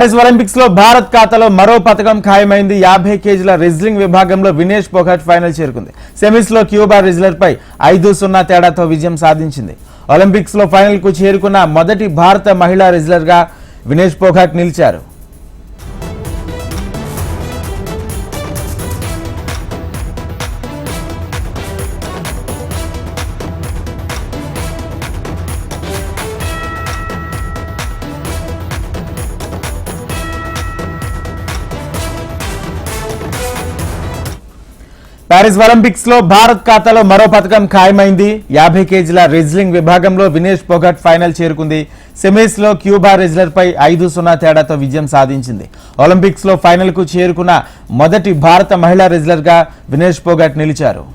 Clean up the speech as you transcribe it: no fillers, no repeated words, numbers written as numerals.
Paris Olympics లో భారత్ ఖాతాలో మరో పతకం ఖాయమైంది. 50 కేజీల రెజ్లింగ్ విభాగంలో వినేష్ పోగట్ ఫైనల్ చేరుకుంది. సెమీస్ లో క్యూబా రెజ్లర్ పై 5-0 తేడాతో విజయం సాధించింది. ఒలింపిక్స్ లో ఫైనల్ కు చేరుకున్న మొదటి భారత మహిళా రెజ్లర్ గా వినేష్ పోగట్ నిలిచారు. ప్యారిస్ ఒలింపిక్స్ లో భారత్ ఖాతాలో మరో పతకం ఖాయమైంది. 50 కేజీల రెజ్లింగ్ విభాగంలో వినేష్ పోగట్ ఫైనల్ చేరుకుంది. సెమీస్ లో క్యూబా రెజ్లర్ పై 5-0 తేడాతో విజయం సాధించింది. ఒలింపిక్స్ లో ఫైనల్ కు చేరుకున్న మొదటి భారత మహిళా రెజ్లర్ గా వినేష్ పోగట్ నిలిచారు.